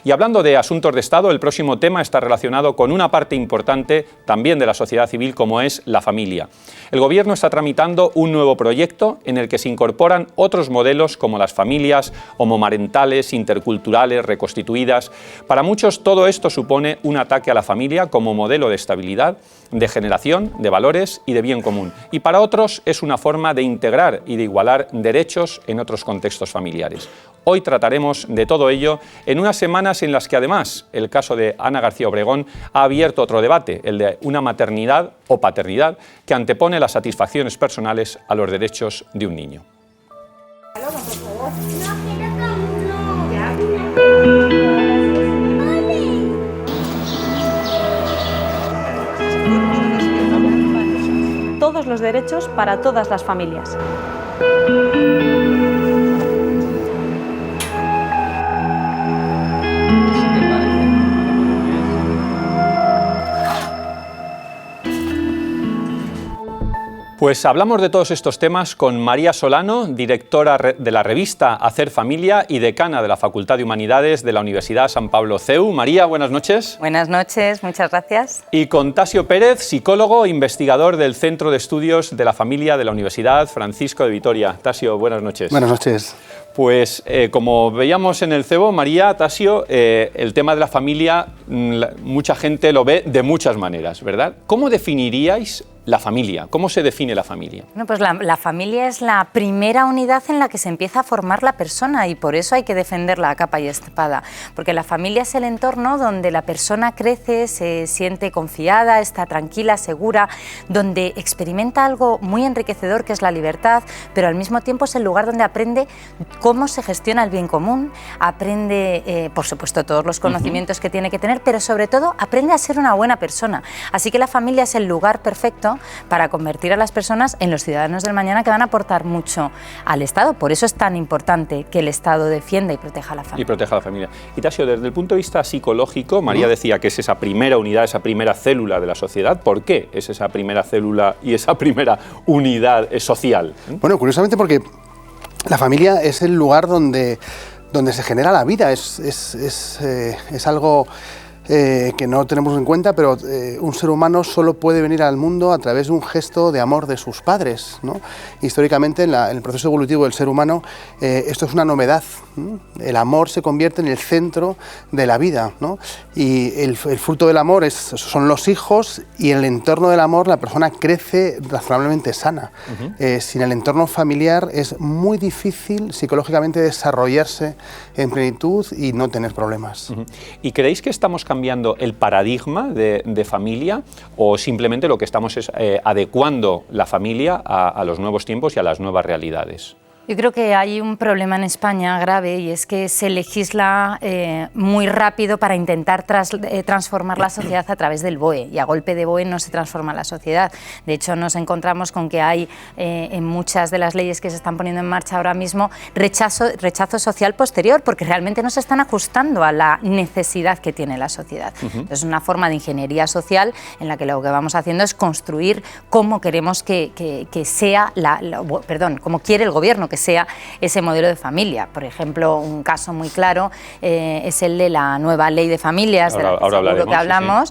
Y hablando de asuntos de Estado, el próximo tema está relacionado con una parte importante también de la sociedad civil, como es la familia. El Gobierno está tramitando un nuevo proyecto en el que se incorporan otros modelos como las familias homomarentales, interculturales, reconstituidas. Para muchos todo esto supone un ataque a la familia como modelo de estabilidad, de generación, de valores y de bien común. Y para otros es una forma de integrar y de igualar derechos en otros contextos familiares. Hoy trataremos de todo ello en unas semanas en las que además el caso de Ana García Obregón ha abierto otro debate, el de una maternidad o paternidad que antepone las satisfacciones personales a los derechos de un niño. Todos los derechos para todas las familias. Pues hablamos de todos estos temas con María Solano, directora de la revista Hacer Familia y decana de la Facultad de Humanidades de la Universidad San Pablo CEU. María, buenas noches. Buenas noches, muchas gracias. Y con Tasio Pérez, psicólogo e investigador del Centro de Estudios de la Familia de la Universidad Francisco de Vitoria. Tasio, buenas noches. Buenas noches. Pues como veíamos en el cebo, María, Tasio, el tema de la familia, mucha gente lo ve de muchas maneras, ¿verdad? ¿Cómo definiríais la familia? ¿Cómo se define la familia? Bueno, pues la familia es la primera unidad en la que se empieza a formar la persona y por eso hay que defenderla a capa y espada, porque la familia es el entorno donde la persona crece, se siente confiada, está tranquila, segura, donde experimenta algo muy enriquecedor que es la libertad, pero al mismo tiempo es el lugar donde aprende cómo se gestiona el bien común, aprende, por supuesto, todos los conocimientos que tiene que tener, pero sobre todo aprende a ser una buena persona. Así que la familia es el lugar perfecto para convertir a las personas en los ciudadanos del mañana que van a aportar mucho al Estado. Por eso es tan importante que el Estado defienda y proteja a la familia. Y proteja a la familia. Y Tasio, desde el punto de vista psicológico, María decía que es esa primera unidad, esa primera célula de la sociedad. ¿Por qué es esa primera célula y esa primera unidad social? Bueno, curiosamente porque la familia es el lugar donde se genera la vida, es algo que no tenemos en cuenta, pero un ser humano solo puede venir al mundo a través de un gesto de amor de sus padres, ¿no? Históricamente, en el proceso evolutivo del ser humano, esto es una novedad, ¿no? El amor se convierte en el centro de la vida, ¿no? Y el fruto del amor son los hijos, y en el entorno del amor la persona crece razonablemente sana. Sin el entorno familiar es muy difícil psicológicamente desarrollarse en plenitud y no tener problemas. ¿Y creéis que estamos cambiando el paradigma de familia o simplemente lo que estamos es adecuando la familia a los nuevos tiempos y a las nuevas realidades? Yo creo que hay un problema en España grave y es que se legisla muy rápido para intentar transformar la sociedad a través del BOE, y a golpe de BOE no se transforma la sociedad. De hecho, nos encontramos con que hay en muchas de las leyes que se están poniendo en marcha ahora mismo rechazo social posterior, porque realmente no se están ajustando a la necesidad que tiene la sociedad. Entonces, es una forma de ingeniería social en la que lo que vamos haciendo es construir cómo queremos que sea, cómo quiere el gobierno que sea ese modelo de familia. Por ejemplo, un caso muy claro es el de la nueva ley de familias, de la que seguro que hablamos,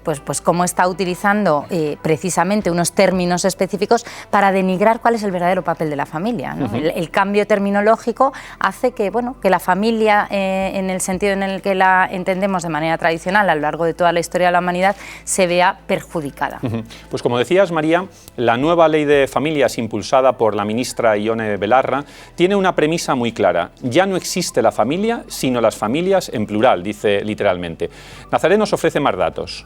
pues cómo está utilizando precisamente unos términos específicos para denigrar cuál es el verdadero papel de la familia, ¿no? El cambio terminológico hace que, bueno, que la familia, en el sentido en el que la entendemos de manera tradicional a lo largo de toda la historia de la humanidad, se vea perjudicada. Pues como decías, María, la nueva ley de familias impulsada por la ministra Ione Belarra tiene una premisa muy clara: ya no existe la familia, sino las familias en plural, dice literalmente. Nazaret nos ofrece más datos.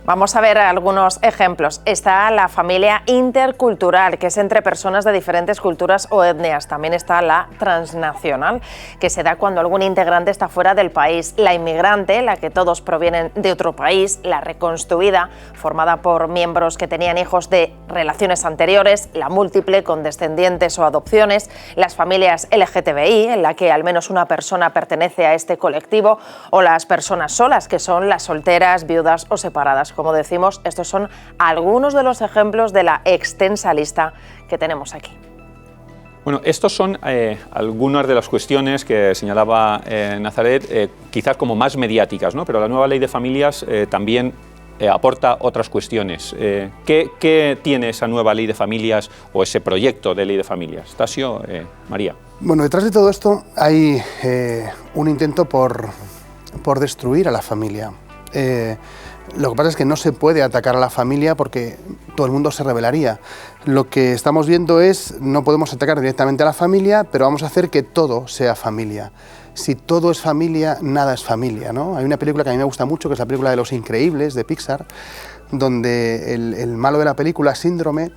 Vamos a ver algunos ejemplos. Está la familia intercultural, que es entre personas de diferentes culturas o etnias. También está la transnacional, que se da cuando algún integrante está fuera del país. La inmigrante, la que todos provienen de otro país. La reconstruida, formada por miembros que tenían hijos de relaciones anteriores. La múltiple, con descendientes o adopciones. Las familias LGTBI, en la que al menos una persona pertenece a este colectivo. O las personas solas, que son las solteras, viudas o separadas. Como decimos, estos son algunos de los ejemplos de la extensa lista que tenemos aquí. Bueno, estos son algunas de las cuestiones que señalaba Nazaret, quizás como más mediáticas, ¿no? Pero la nueva ley de familias también aporta otras cuestiones. ¿Qué tiene esa nueva ley de familias o ese proyecto de ley de familias? Tasio, María. Bueno, detrás de todo esto hay un intento por destruir a la familia. Lo que pasa es que no se puede atacar a la familia porque todo el mundo se rebelaría. Lo que estamos viendo es, no podemos atacar directamente a la familia, pero vamos a hacer que todo sea familia. Si todo es familia, nada es familia, ¿no? Hay una película que a mí me gusta mucho, que es la película de Los Increíbles, de Pixar, donde el malo de la película, Síndrome,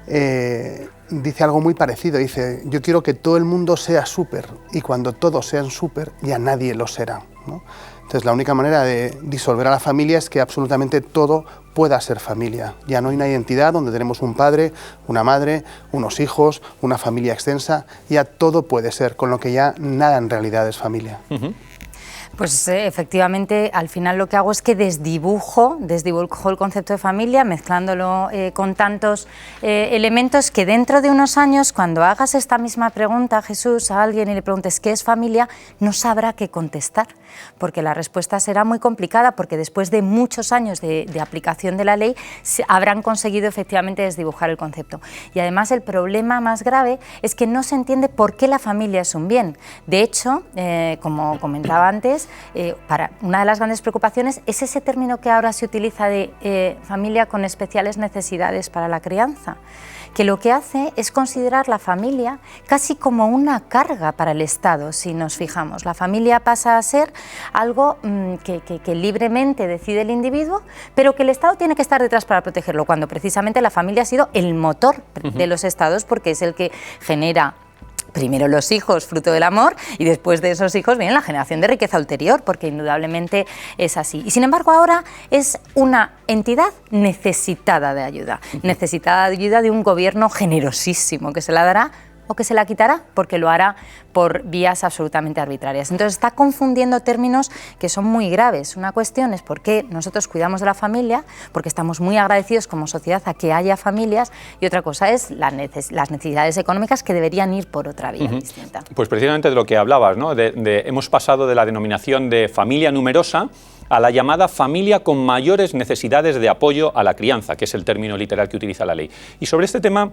dice algo muy parecido. Dice, yo quiero que todo el mundo sea súper, y cuando todos sean súper, ya nadie lo será, ¿no? Entonces, la única manera de disolver a la familia es que absolutamente todo pueda ser familia. Ya no hay una identidad donde tenemos un padre, una madre, unos hijos, una familia extensa. Ya todo puede ser, con lo que ya nada en realidad es familia. Pues efectivamente, al final lo que hago es que desdibujo el concepto de familia, mezclándolo con tantos elementos que dentro de unos años, cuando hagas esta misma pregunta, Jesús, a alguien y le preguntes qué es familia, no sabrá qué contestar, porque la respuesta será muy complicada, porque después de muchos años de aplicación de la ley, habrán conseguido efectivamente desdibujar el concepto. Y además el problema más grave es que no se entiende por qué la familia es un bien. De hecho, como comentaba antes, para una de las grandes preocupaciones es ese término que ahora se utiliza de familia con especiales necesidades para la crianza, que lo que hace es considerar la familia casi como una carga para el Estado. Si nos fijamos, la familia pasa a ser algo que libremente decide el individuo, pero que el Estado tiene que estar detrás para protegerlo, cuando precisamente la familia ha sido el motor de los Estados, porque es el que genera primero los hijos, fruto del amor, y después de esos hijos viene la generación de riqueza ulterior, porque indudablemente es así. Y sin embargo ahora es una entidad necesitada de ayuda de un gobierno generosísimo que se la dará o que se la quitará, porque lo hará por vías absolutamente arbitrarias. Entonces está confundiendo términos que son muy graves. Una cuestión es por qué nosotros cuidamos de la familia, porque estamos muy agradecidos como sociedad a que haya familias, y otra cosa es las necesidades económicas, que deberían ir por otra vía distinta. Pues precisamente de lo que hablabas, ¿no? Hemos pasado de la denominación de familia numerosa a la llamada familia con mayores necesidades de apoyo a la crianza, que es el término literal que utiliza la ley. Y sobre este tema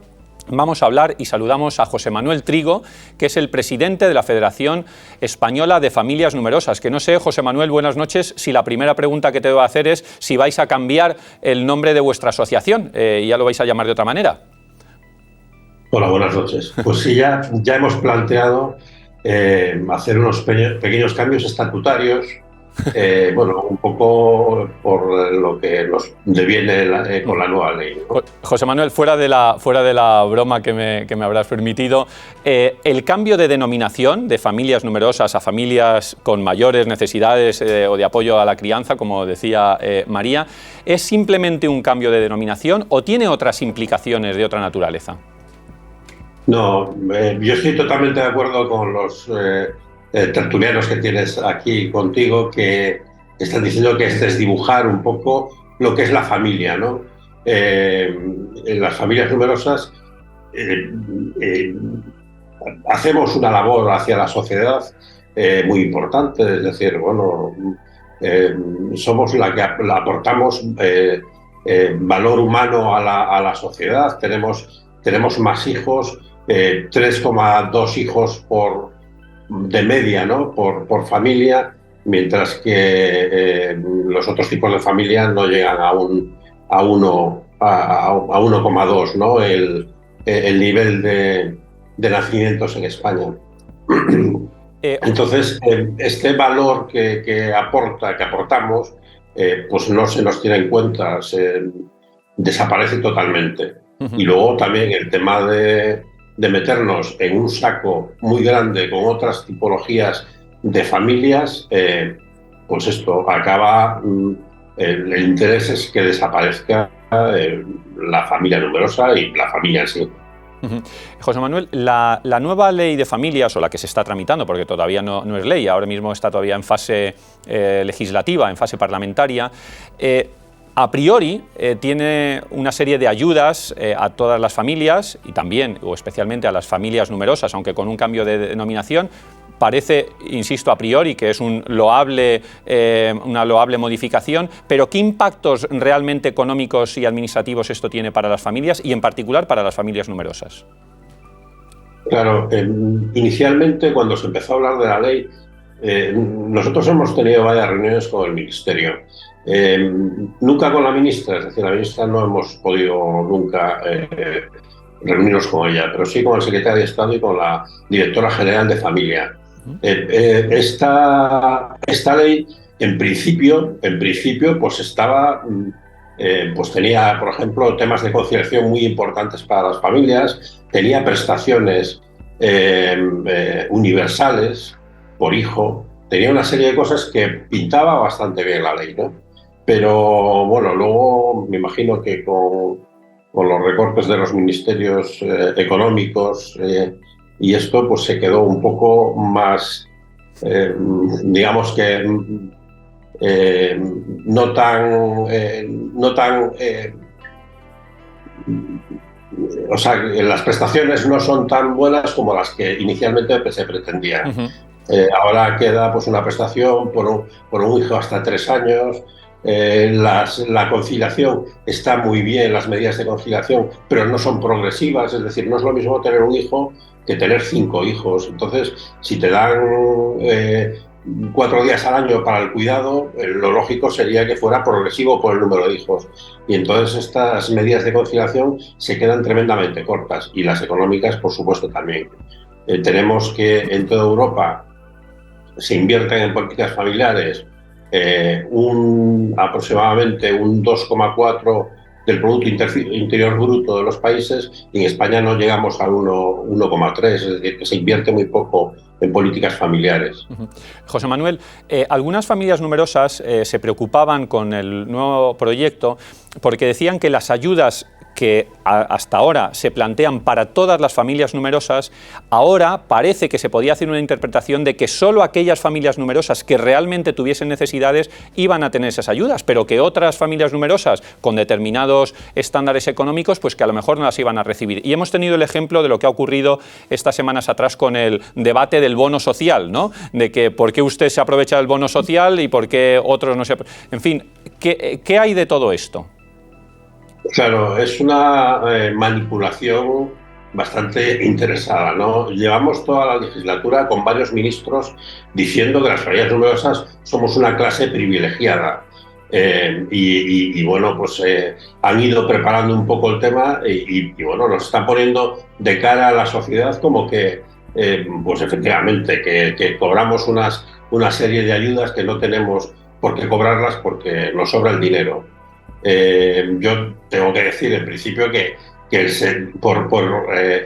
vamos a hablar y saludamos a José Manuel Trigo, que es el presidente de la Federación Española de Familias Numerosas. Que no sé, José Manuel, buenas noches, si la primera pregunta que te debo hacer es si vais a cambiar el nombre de vuestra asociación, ya lo vais a llamar de otra manera. Hola, buenas noches. Pues sí, ya hemos planteado hacer unos pequeños cambios estatutarios, bueno, un poco por lo que nos deviene con la nueva ley, ¿no? José Manuel, fuera de la broma que me habrás permitido, el cambio de denominación de familias numerosas a familias con mayores necesidades o de apoyo a la crianza, como decía María, ¿es simplemente un cambio de denominación o tiene otras implicaciones de otra naturaleza? No, yo estoy totalmente de acuerdo con los tertulianos que tienes aquí contigo, que están diciendo que es desdibujar un poco lo que es la familia, ¿no? En las familias numerosas hacemos una labor hacia la sociedad muy importante, es decir, bueno, somos la que aportamos valor humano a la sociedad, tenemos más hijos, 3,2 hijos de media, ¿no? por familia, mientras que los otros tipos de familia no llegan a 1,2, ¿no? el nivel de nacimientos en España. Entonces, este valor que aportamos, pues no se nos tiene en cuenta, desaparece totalmente. Y luego también el tema de meternos en un saco muy grande con otras tipologías de familias, pues esto acaba, el interés es que desaparezca la familia numerosa y la familia en sí. José Manuel, la nueva ley de familias, o la que se está tramitando, porque todavía no es ley, ahora mismo está todavía en fase legislativa, en fase parlamentaria, a priori tiene una serie de ayudas a todas las familias y también o especialmente a las familias numerosas, aunque con un cambio de denominación. Parece, insisto, a priori que es una loable modificación, pero ¿qué impactos realmente económicos y administrativos esto tiene para las familias y en particular para las familias numerosas? Claro, inicialmente cuando se empezó a hablar de la ley, nosotros hemos tenido varias reuniones con el Ministerio. Nunca con la ministra, es decir, la ministra no hemos podido nunca reunirnos con ella, pero sí con el secretario de Estado y con la directora general de Familia. Esta ley, en principio, pues estaba, pues tenía, por ejemplo, temas de conciliación muy importantes para las familias, tenía prestaciones universales por hijo, tenía una serie de cosas que pintaba bastante bien la ley, ¿no? Pero bueno, luego me imagino que con los recortes de los ministerios económicos y esto pues se quedó un poco más, digamos que no tan, o sea, las prestaciones no son tan buenas como las que inicialmente se pretendían. Ahora queda pues una prestación por un hijo hasta 3 años. La conciliación está muy bien, las medidas de conciliación, pero no son progresivas, es decir, no es lo mismo tener un hijo que tener 5 hijos. Entonces, si te dan 4 días al año para el cuidado, lo lógico sería que fuera progresivo por el número de hijos. Y entonces estas medidas de conciliación se quedan tremendamente cortas, y las económicas, por supuesto, también. Tenemos que en toda Europa se invierten en políticas familiares aproximadamente un 2,4 del Producto Interior Bruto de los países, y en España no llegamos al 1,3, es decir, que se invierte muy poco en políticas familiares. José Manuel, algunas familias numerosas se preocupaban con el nuevo proyecto porque decían que las ayudas que hasta ahora se plantean para todas las familias numerosas, ahora parece que se podía hacer una interpretación de que solo aquellas familias numerosas que realmente tuviesen necesidades iban a tener esas ayudas, pero que otras familias numerosas con determinados estándares económicos, pues que a lo mejor no las iban a recibir. Y hemos tenido el ejemplo de lo que ha ocurrido estas semanas atrás con el debate del bono social, ¿no? De que por qué usted se aprovecha del bono social y por qué otros no se... En fin, ¿qué hay de todo esto? Claro, es una manipulación bastante interesada, ¿no? Llevamos toda la legislatura con varios ministros diciendo que las familias numerosas somos una clase privilegiada. Y bueno, pues han ido preparando un poco el tema y bueno, nos están poniendo de cara a la sociedad como que, pues efectivamente, que cobramos una serie de ayudas que no tenemos por qué cobrarlas porque nos sobra el dinero. Yo tengo que decir en principio que por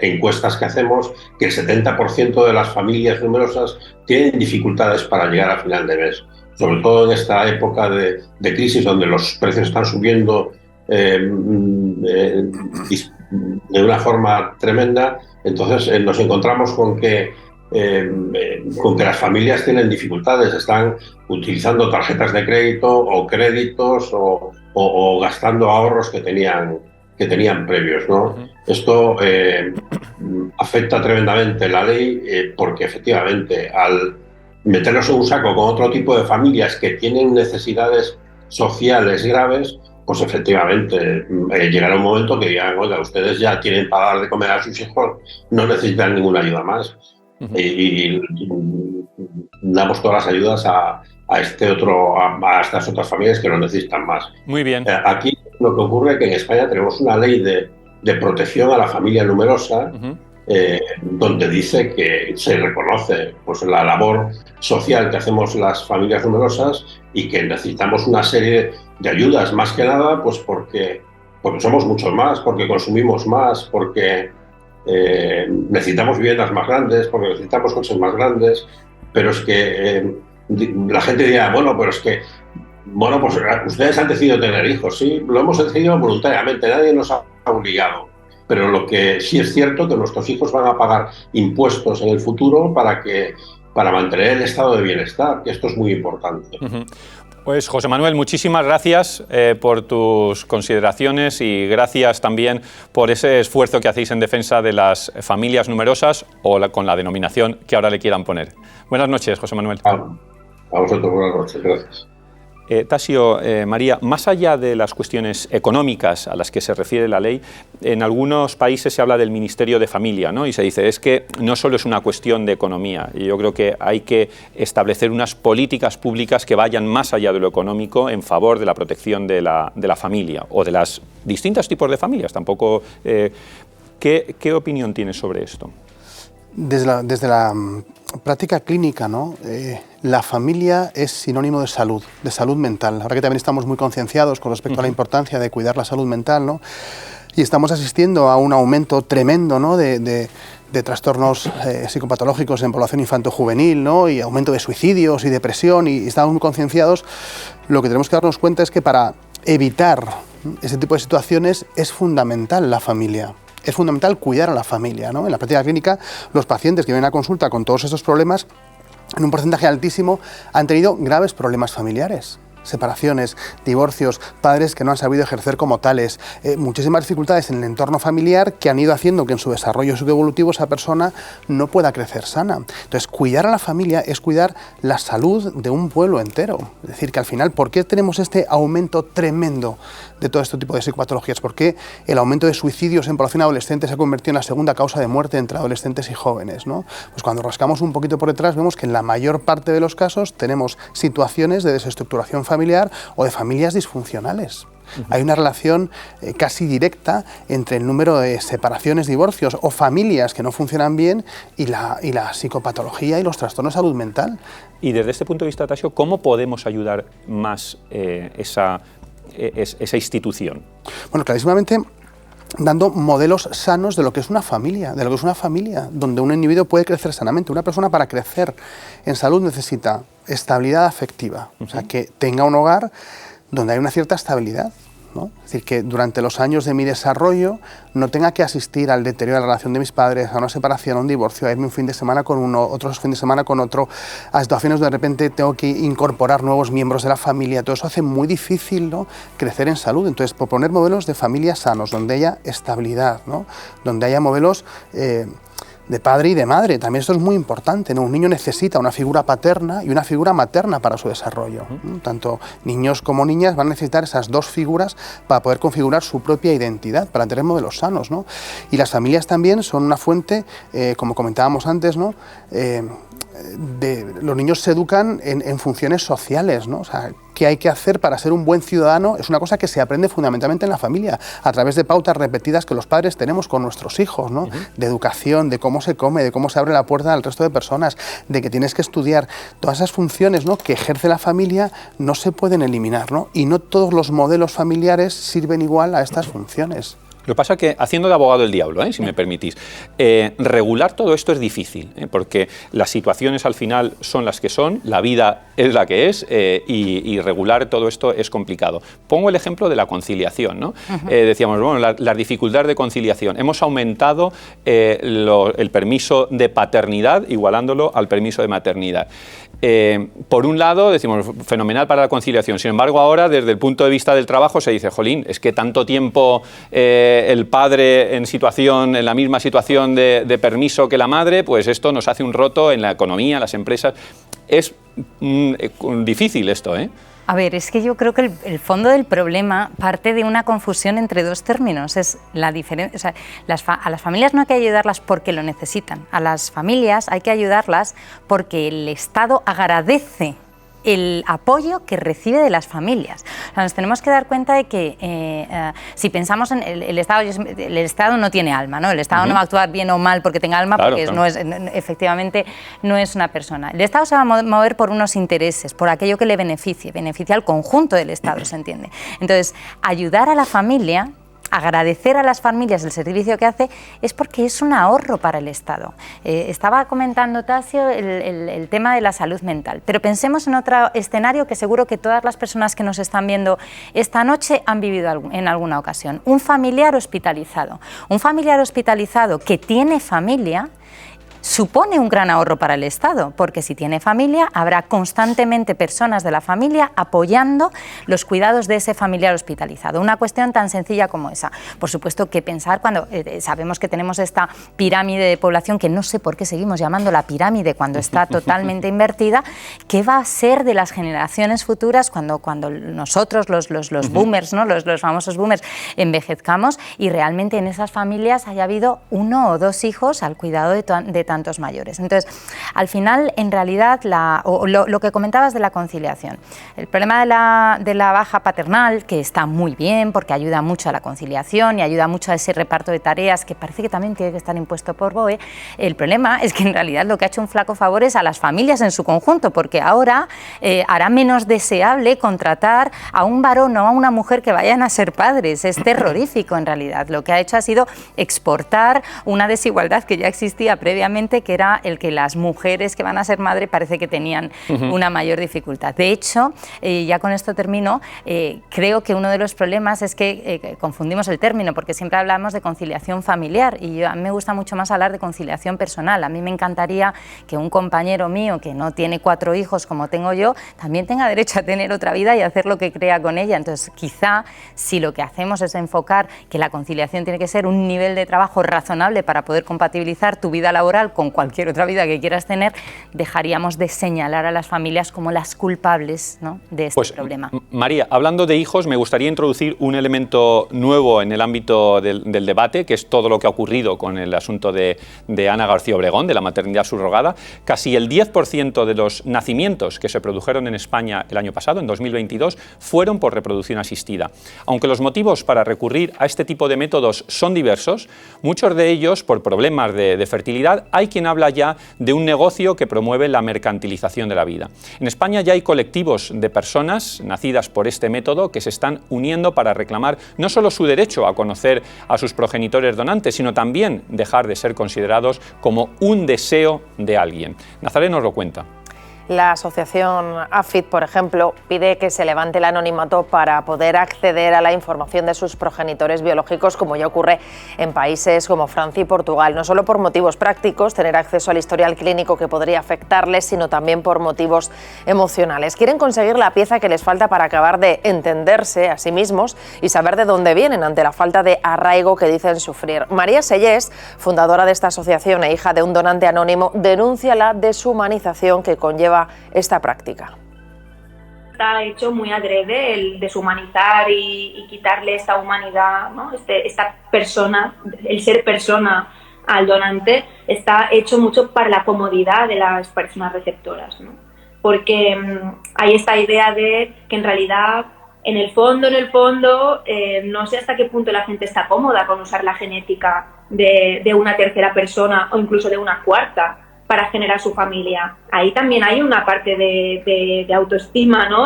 encuestas que hacemos, que el 70% de las familias numerosas tienen dificultades para llegar a final de mes, sobre todo en esta época de crisis donde los precios están subiendo de una forma tremenda. Entonces nos encontramos con que las familias tienen dificultades, están utilizando tarjetas de crédito o créditos o gastando ahorros que tenían previos, ¿no? Esto afecta tremendamente la ley porque efectivamente al meternos en un saco con otro tipo de familias que tienen necesidades sociales graves, pues efectivamente llegará un momento que digan, oiga, ustedes ya tienen para dar de comer a sus hijos, no necesitan ninguna ayuda más. Y damos todas las ayudas a estas otras familias que lo necesitan más. Muy bien. Aquí lo que ocurre es que en España tenemos una ley de protección a la familia numerosa, donde dice que se reconoce pues, la labor social que hacemos las familias numerosas y que necesitamos una serie de ayudas, más que nada pues porque somos muchos más, porque consumimos más, porque necesitamos viviendas más grandes, porque necesitamos coches más grandes, pero es que la gente dirá, bueno, pero es que, bueno, pues ustedes han decidido tener hijos, sí, lo hemos decidido voluntariamente, nadie nos ha obligado, pero lo que sí es cierto es que nuestros hijos van a pagar impuestos en el futuro para que para mantener el estado de bienestar, que esto es muy importante. Pues José Manuel, muchísimas gracias por tus consideraciones y gracias también por ese esfuerzo que hacéis en defensa de las familias numerosas o con la denominación que ahora le quieran poner. Buenas noches, José Manuel. A vosotros, buenas noches, gracias. Tasio, María, más allá de las cuestiones económicas a las que se refiere la ley, en algunos países se habla del Ministerio de Familia, ¿no? Y se dice, es que no solo es una cuestión de economía, y yo creo que hay que establecer unas políticas públicas que vayan más allá de lo económico en favor de la protección de la familia o de los distintos tipos de familias. Tampoco, ¿qué opinión tienes sobre esto? Desde la práctica clínica, ¿no? La familia es sinónimo de salud mental. Ahora que también estamos muy concienciados con respecto a la importancia de cuidar la salud mental, ¿no? Y estamos asistiendo a un aumento tremendo, ¿no? de trastornos psicopatológicos en población infanto-juvenil, ¿no? Y aumento de suicidios y depresión, y estamos muy concienciados. Lo que tenemos que darnos cuenta es que para evitar ese tipo de situaciones es fundamental la familia. Es fundamental cuidar a la familia, ¿no? En la práctica clínica, los pacientes que vienen a consulta con todos estos problemas, en un porcentaje altísimo, han tenido graves problemas familiares. Separaciones, divorcios, padres que no han sabido ejercer como tales, muchísimas dificultades en el entorno familiar que han ido haciendo que en su desarrollo psicoevolutivo esa persona no pueda crecer sana. Entonces, cuidar a la familia es cuidar la salud de un pueblo entero. Es decir, que al final, ¿por qué tenemos este aumento tremendo de todo este tipo de psicopatologías? ¿Por qué el aumento de suicidios en población adolescente se ha convertido en la segunda causa de muerte entre adolescentes y jóvenes, ¿no? Pues cuando rascamos un poquito por detrás vemos que en la mayor parte de los casos tenemos situaciones de desestructuración familiar o de familias disfuncionales. Hay una relación casi directa entre el número de separaciones, divorcios o familias que no funcionan bien y la psicopatología y los trastornos de salud mental. Y desde este punto de vista, Tasio, ¿cómo podemos ayudar más esa institución? Bueno, clarísimamente dando modelos sanos de lo que es una familia, donde un individuo puede crecer sanamente. Una persona, para crecer en salud, necesita estabilidad afectiva, o sea, que tenga un hogar donde hay una cierta estabilidad, ¿no? Es decir, que durante los años de mi desarrollo no tenga que asistir al deterioro de la relación de mis padres, a una separación, a un divorcio, a irme un fin de semana con uno, otros fin de semana con otro, a situaciones donde de repente tengo que incorporar nuevos miembros de la familia. Todo eso hace muy difícil, ¿no?, crecer en salud. Entonces, proponer modelos de familias sanos, donde haya estabilidad, ¿no?, donde haya modelos de padre y de madre. También esto es muy importante, ¿no? Un niño necesita una figura paterna y una figura materna para su desarrollo, ¿no? Tanto niños como niñas van a necesitar esas dos figuras para poder configurar su propia identidad, para tener modelos sanos, ¿no? Y las familias también son una fuente, como comentábamos antes, ¿no?, los niños se educan en funciones sociales, ¿no? O sea, qué hay que hacer para ser un buen ciudadano es una cosa que se aprende fundamentalmente en la familia, a través de pautas repetidas que los padres tenemos con nuestros hijos, ¿no? De educación, de cómo se come, de cómo se abre la puerta al resto de personas, de que tienes que estudiar. Todas esas funciones, ¿no?, que ejerce la familia no se pueden eliminar, ¿no? Y no todos los modelos familiares sirven igual a estas funciones. Lo que pasa es que, haciendo de abogado del diablo, si me permitís, regular todo esto es difícil, porque las situaciones al final son las que son, la vida es la que es, y regular todo esto es complicado. Pongo el ejemplo de la conciliación, ¿no? Decíamos, bueno, las dificultades de conciliación. Hemos aumentado el permiso de paternidad, igualándolo al permiso de maternidad. Por un lado, decimos, fenomenal para la conciliación. Sin embargo, ahora, desde el punto de vista del trabajo, se dice, jolín, es que tanto tiempo el padre en la misma situación de permiso que la madre, pues esto nos hace un roto en la economía, en las empresas. Es difícil esto, ¿eh? A ver, es que yo creo que el fondo del problema parte de una confusión entre dos términos. Es la diferencia, o sea, a las familias no hay que ayudarlas porque lo necesitan. A las familias hay que ayudarlas porque el Estado agradece el apoyo que recibe de las familias. O sea, nos tenemos que dar cuenta de que si pensamos en el Estado no tiene alma, ¿no? El Estado no va a actuar bien o mal porque tenga alma, claro, porque claro, efectivamente no es una persona. El Estado se va a mover por unos intereses, por aquello que le beneficia al conjunto del Estado, ¿se entiende? Entonces, ayudar a la familia, agradecer a las familias el servicio que hace, es porque es un ahorro para el Estado. Estaba comentando Tasio el tema de la salud mental, pero pensemos en otro escenario que seguro que todas las personas que nos están viendo esta noche han vivido en alguna ocasión. Un familiar hospitalizado. Un familiar hospitalizado que tiene familia supone un gran ahorro para el Estado, porque si tiene familia, habrá constantemente personas de la familia apoyando los cuidados de ese familiar hospitalizado. Una cuestión tan sencilla como esa. Por supuesto que pensar cuando sabemos que tenemos esta pirámide de población, que no sé por qué seguimos llamando la pirámide cuando está totalmente invertida, ¿qué va a ser de las generaciones futuras cuando nosotros, los boomers, ¿no? los famosos boomers, envejezcamos y realmente en esas familias haya habido 1 o 2 hijos al cuidado de tantos mayores? Entonces, al final, en realidad, lo que comentabas de la conciliación, el problema de la baja paternal, que está muy bien porque ayuda mucho a la conciliación y ayuda mucho a ese reparto de tareas que parece que también tiene que estar impuesto por BOE, el problema es que en realidad lo que ha hecho un flaco favor es a las familias en su conjunto, porque ahora hará menos deseable contratar a un varón o a una mujer que vayan a ser padres. Es terrorífico en realidad. Lo que ha hecho ha sido exportar una desigualdad que ya existía previamente, que era el que las mujeres que van a ser madre parece que tenían una mayor dificultad. De hecho, ya con esto termino, creo que uno de los problemas es que confundimos el término, porque siempre hablamos de conciliación familiar y a mí me gusta mucho más hablar de conciliación personal. A mí me encantaría que un compañero mío que no tiene 4 hijos como tengo yo, también tenga derecho a tener otra vida y hacer lo que crea con ella. Entonces, quizá si lo que hacemos es enfocar que la conciliación tiene que ser un nivel de trabajo razonable para poder compatibilizar tu vida laboral con cualquier otra vida que quieras tener, dejaríamos de señalar a las familias como las culpables, ¿no?, de este problema. María, hablando de hijos, me gustaría introducir un elemento nuevo en el ámbito del debate, que es todo lo que ha ocurrido con el asunto de Ana García Obregón, de la maternidad subrogada. Casi el 10% de los nacimientos que se produjeron en España el año pasado, en 2022, fueron por reproducción asistida. Aunque los motivos para recurrir a este tipo de métodos son diversos, muchos de ellos por problemas de fertilidad, hay quien habla ya de un negocio que promueve la mercantilización de la vida. En España ya hay colectivos de personas nacidas por este método que se están uniendo para reclamar no solo su derecho a conocer a sus progenitores donantes, sino también dejar de ser considerados como un deseo de alguien. Nazaret nos lo cuenta. La asociación AFID, por ejemplo, pide que se levante el anonimato para poder acceder a la información de sus progenitores biológicos, como ya ocurre en países como Francia y Portugal, no solo por motivos prácticos, tener acceso al historial clínico que podría afectarles, sino también por motivos emocionales. Quieren conseguir la pieza que les falta para acabar de entenderse a sí mismos y saber de dónde vienen ante la falta de arraigo que dicen sufrir. María Sellés, fundadora de esta asociación e hija de un donante anónimo, denuncia la deshumanización que conlleva esta práctica. Está hecho muy adrede el deshumanizar y quitarle esta humanidad, ¿no? Esta persona, el ser persona al donante, está hecho mucho para la comodidad de las personas receptoras, ¿no? Porque hay esta idea de que en realidad, en el fondo, no sé hasta qué punto la gente está cómoda con usar la genética de una tercera persona o incluso de una cuarta para generar su familia. Ahí también hay una parte de autoestima, ¿no?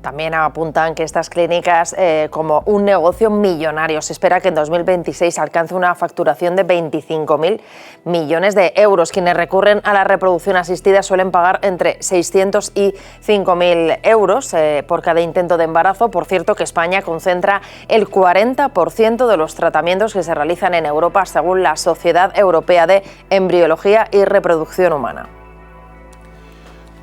También apuntan que estas clínicas como un negocio millonario. Se espera que en 2026 alcance una facturación de 25.000 millones de euros. Quienes recurren a la reproducción asistida suelen pagar entre 600 y 5.000 euros por cada intento de embarazo. Por cierto, que España concentra el 40% de los tratamientos que se realizan en Europa, según la Sociedad Europea de Embriología y Reproducción Humana.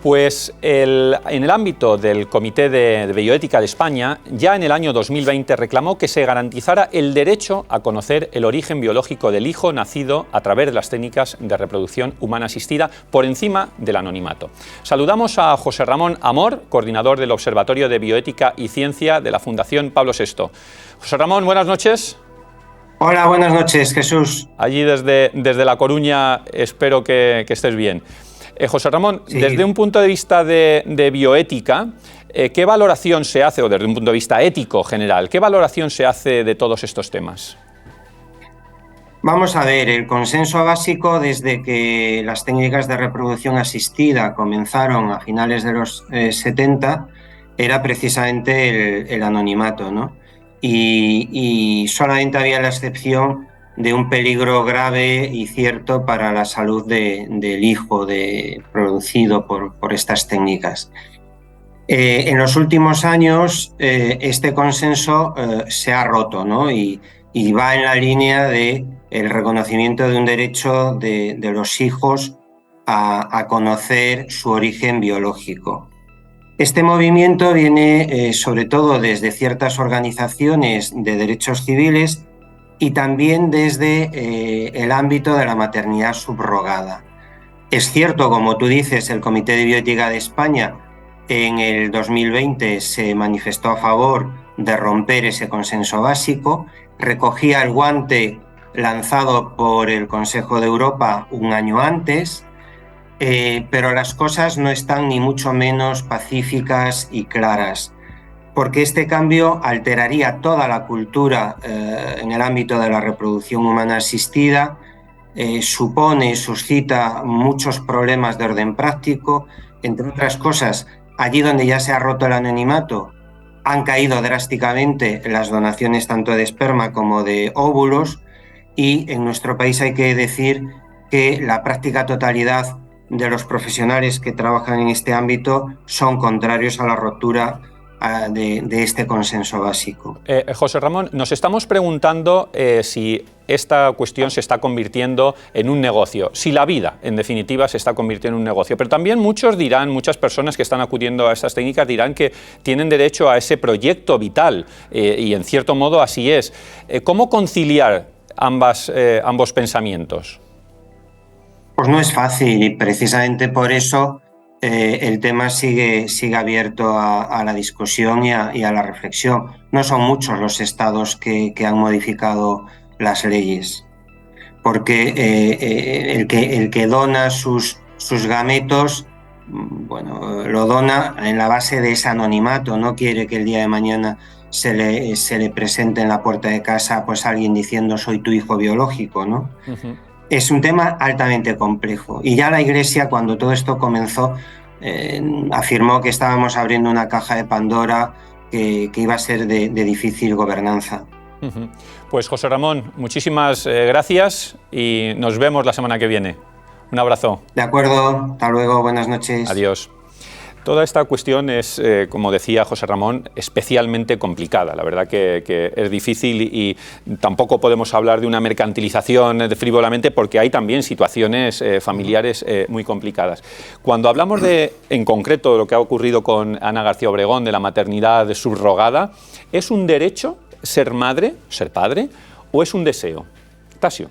Pues en el ámbito del Comité de Bioética de España, ya en el año 2020 reclamó que se garantizara el derecho a conocer el origen biológico del hijo nacido a través de las técnicas de reproducción humana asistida por encima del anonimato. Saludamos a José Ramón Amor, coordinador del Observatorio de Bioética y Ciencia de la Fundación Pablo VI. José Ramón, buenas noches. Hola, buenas noches, Jesús. Allí desde La Coruña, espero que estés bien. José Ramón, sí. Desde un punto de vista de bioética, ¿qué valoración se hace, o desde un punto de vista ético general, qué valoración se hace de todos estos temas? Vamos a ver, el consenso básico desde que las técnicas de reproducción asistida comenzaron a finales de los 70 era precisamente el anonimato, ¿no? Y solamente había la excepción de un peligro grave y cierto para la salud del hijo producido por estas técnicas. En los últimos años este consenso se ha roto, ¿no? y va en la línea de el reconocimiento de un derecho de los hijos a conocer su origen biológico. Este movimiento viene sobre todo desde ciertas organizaciones de derechos civiles y también desde el ámbito de la maternidad subrogada. Es cierto, como tú dices, el Comité de Bioética de España en el 2020 se manifestó a favor de romper ese consenso básico, recogía el guante lanzado por el Consejo de Europa un año antes, pero las cosas no están ni mucho menos pacíficas y claras, porque este cambio alteraría toda la cultura en el ámbito de la reproducción humana asistida, suscita muchos problemas de orden práctico, entre otras cosas, allí donde ya se ha roto el anonimato, han caído drásticamente las donaciones tanto de esperma como de óvulos, y en nuestro país hay que decir que la práctica totalidad de los profesionales que trabajan en este ámbito son contrarios a la ruptura de este consenso básico. José Ramón, nos estamos preguntando si esta cuestión se está convirtiendo en un negocio, si la vida, en definitiva, se está convirtiendo en un negocio. Pero también muchas personas que están acudiendo a estas técnicas dirán que tienen derecho a ese proyecto vital, y en cierto modo así es. ¿Cómo conciliar ambos pensamientos? Pues no es fácil, y precisamente por eso el tema sigue abierto a la discusión y a la reflexión. No son muchos los estados que han modificado las leyes, porque el que dona sus gametos, bueno, lo dona en la base de ese anonimato, no quiere que el día de mañana se le presente en la puerta de casa pues alguien diciendo soy tu hijo biológico, ¿no? Uh-huh. Es un tema altamente complejo, y ya la Iglesia, cuando todo esto comenzó, afirmó que estábamos abriendo una caja de Pandora que iba a ser de difícil gobernanza. Uh-huh. Pues José Ramón, muchísimas gracias y nos vemos la semana que viene. Un abrazo. De acuerdo, hasta luego, buenas noches. Adiós. Toda esta cuestión es, como decía José Ramón, especialmente complicada. La verdad que es difícil y tampoco podemos hablar de una mercantilización frívolamente, porque hay también situaciones familiares muy complicadas. Cuando hablamos en concreto de lo que ha ocurrido con Ana García Obregón, de la maternidad subrogada, ¿es un derecho ser madre, ser padre, o es un deseo? Tasio,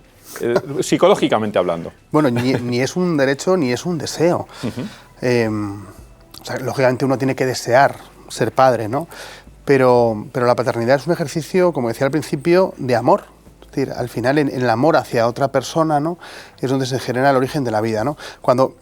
psicológicamente hablando. Bueno, ni es un derecho ni es un deseo. Uh-huh. O sea, lógicamente uno tiene que desear ser padre, ¿no? Pero la paternidad es un ejercicio, como decía al principio, de amor. Es decir, al final en el amor hacia otra persona, ¿no?, es donde se genera el origen de la vida, ¿no? Cuando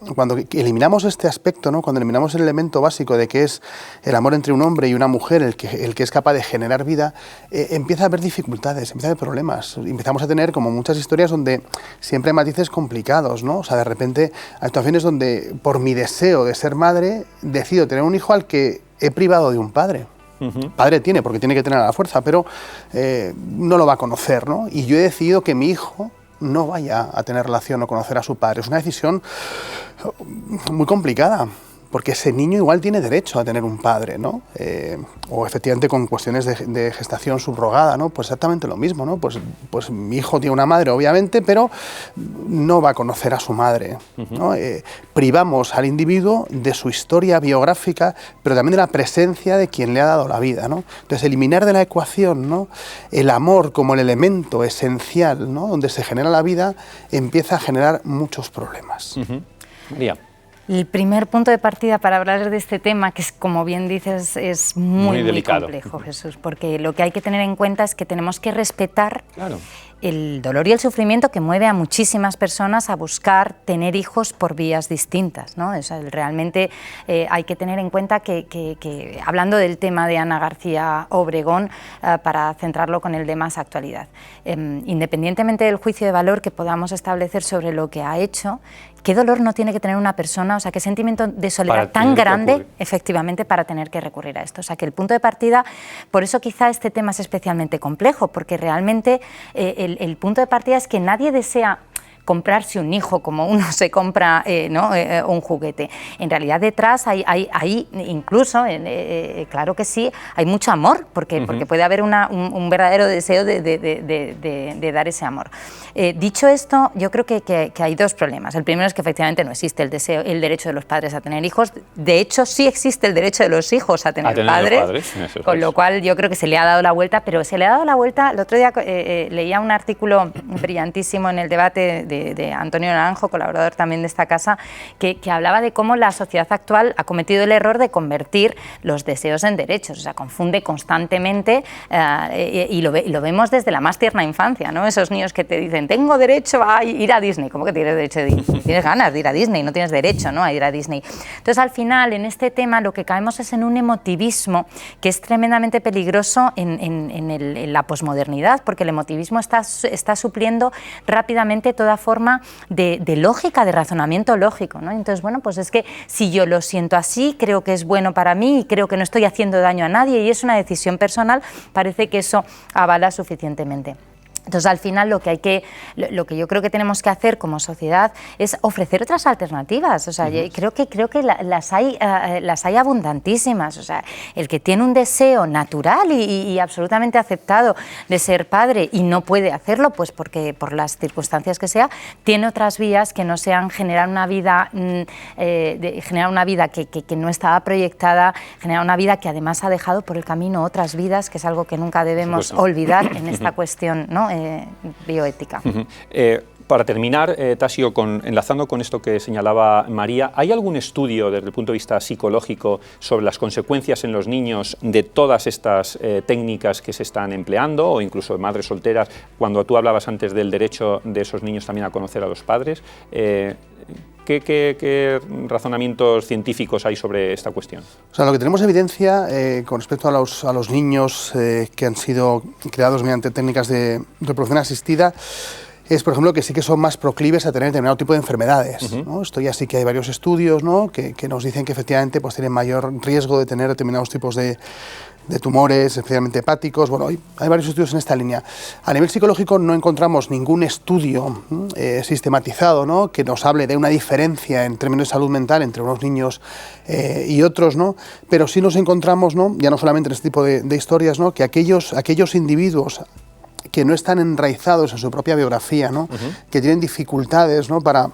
eliminamos este aspecto, ¿no?, cuando eliminamos el elemento básico de que es el amor entre un hombre y una mujer el que es capaz de generar vida, empieza a haber dificultades, empieza a haber problemas. Empezamos a tener como muchas historias donde siempre hay matices complicados, ¿no? O sea, de repente hay situaciones donde por mi deseo de ser madre decido tener un hijo al que he privado de un padre. Uh-huh. Padre tiene, porque tiene que tener a la fuerza, pero no lo va a conocer, ¿no? Y yo he decidido que mi hijo no vaya a tener relación o conocer a su padre. Es una decisión muy complicada, porque ese niño igual tiene derecho a tener un padre, ¿no? O efectivamente con cuestiones de gestación subrogada, ¿no? Pues exactamente lo mismo, ¿no? Pues mi hijo tiene una madre, obviamente, pero no va a conocer a su madre, ¿no? Privamos al individuo de su historia biográfica, pero también de la presencia de quien le ha dado la vida, ¿no? Entonces, eliminar de la ecuación, ¿no?, el amor como el elemento esencial, ¿no?, donde se genera la vida, empieza a generar muchos problemas. Uh-huh. María. El primer punto de partida para hablar de este tema, que es, como bien dices, es muy complejo, Jesús, porque lo que hay que tener en cuenta es que tenemos que respetar el dolor y el sufrimiento que mueve a muchísimas personas a buscar tener hijos por vías distintas, ¿no? O sea, realmente hay que tener en cuenta que hablando del tema de Ana García Obregón, para centrarlo con el de más actualidad, independientemente del juicio de valor que podamos establecer sobre lo que ha hecho, ¿qué dolor no tiene que tener una persona? O sea, ¿qué sentimiento de soledad tan grande, efectivamente, para tener que recurrir a esto? O sea, que el punto de partida, por eso quizá este tema es especialmente complejo, porque realmente el punto de partida es que nadie desea comprarse un hijo como uno se compra un juguete. En realidad detrás hay incluso, claro que sí, hay mucho amor, porque puede haber un verdadero deseo de dar ese amor. Dicho esto, yo creo que hay dos problemas. El primero es que efectivamente no existe el derecho de los padres a tener hijos. De hecho, sí existe el derecho de los hijos a tener padres, con lo cual yo creo que se le ha dado la vuelta, pero se le ha dado la vuelta. El otro día leía un artículo brillantísimo en El Debate de Antonio Naranjo, colaborador también de esta casa, que hablaba de cómo la sociedad actual ha cometido el error de convertir los deseos en derechos, o sea, confunde constantemente y lo vemos desde la más tierna infancia, ¿no? Esos niños que te dicen, tengo derecho a ir a Disney. ¿Cómo que tienes derecho a Disney? Tienes ganas de ir a Disney, no tienes derecho, ¿no?, a ir a Disney. Entonces, al final, en este tema, lo que caemos es en un emotivismo que es tremendamente peligroso en la posmodernidad, porque el emotivismo está supliendo rápidamente toda forma de lógica, de razonamiento lógico, ¿no? Entonces, bueno, pues es que si yo lo siento así, creo que es bueno para mí y creo que no estoy haciendo daño a nadie y es una decisión personal, parece que eso avala suficientemente. Entonces, al final, lo que yo creo que tenemos que hacer como sociedad es ofrecer otras alternativas. O sea, creo que las hay abundantísimas. O sea, el que tiene un deseo natural y absolutamente aceptado de ser padre y no puede hacerlo, pues porque por las circunstancias que sea, tiene otras vías que no sean generar una vida que no estaba proyectada, generar una vida que además ha dejado por el camino otras vidas, que es algo que nunca debemos olvidar en esta cuestión, ¿no?, bioética. Para terminar, Tasio, enlazando con esto que señalaba María, ¿hay algún estudio desde el punto de vista psicológico sobre las consecuencias en los niños de todas estas técnicas que se están empleando, o incluso madres solteras, cuando tú hablabas antes del derecho de esos niños también a conocer a los padres? ¿Qué razonamientos científicos hay sobre esta cuestión? O sea, lo que tenemos evidencia con respecto a los niños que han sido creados mediante técnicas de reproducción asistida es, por ejemplo, que sí que son más proclives a tener determinado tipo de enfermedades, ¿no? Esto ya sí que hay varios estudios, ¿no?, que nos dicen que efectivamente pues, tienen mayor riesgo de tener determinados tipos de tumores, especialmente hepáticos. Bueno, hay varios estudios en esta línea. A nivel psicológico no encontramos ningún estudio sistematizado, ¿no?, que nos hable de una diferencia en términos de salud mental entre unos niños y otros, ¿no?, pero sí nos encontramos, ¿no?, ya no solamente en este tipo de historias, ¿no?, que aquellos individuos que no están enraizados en su propia biografía, ¿no?, que tienen dificultades, ¿no?, para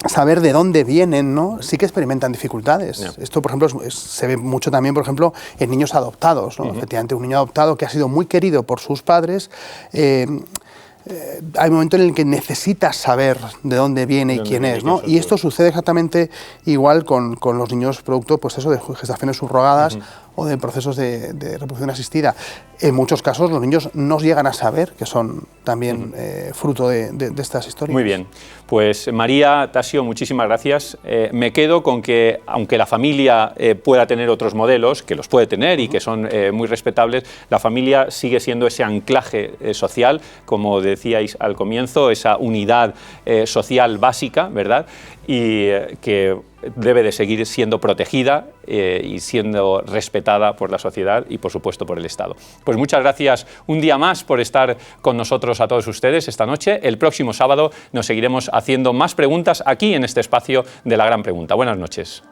saber de dónde vienen, ¿no?, sí que experimentan dificultades. Esto, por ejemplo, se ve mucho también, por ejemplo, en niños adoptados, ¿no? Efectivamente, un niño adoptado que ha sido muy querido por sus padres, hay un momento en el que necesitas saber de dónde viene y quién es, ¿no? Y esto sucede exactamente igual con los niños producto, pues eso, de gestaciones subrogadas o de procesos de reproducción asistida. En muchos casos los niños no llegan a saber que son también fruto de estas historias. Muy bien, pues María, Tasio, muchísimas gracias. Me quedo con que, aunque la familia pueda tener otros modelos, que los puede tener y que son muy respetables, la familia sigue siendo ese anclaje social, como decíais al comienzo, esa unidad social básica, ¿verdad?, y que debe de seguir siendo protegida y siendo respetada por la sociedad y, por supuesto, por el Estado. Pues muchas gracias un día más por estar con nosotros a todos ustedes esta noche. El próximo sábado nos seguiremos haciendo más preguntas aquí en este espacio de La Gran Pregunta. Buenas noches.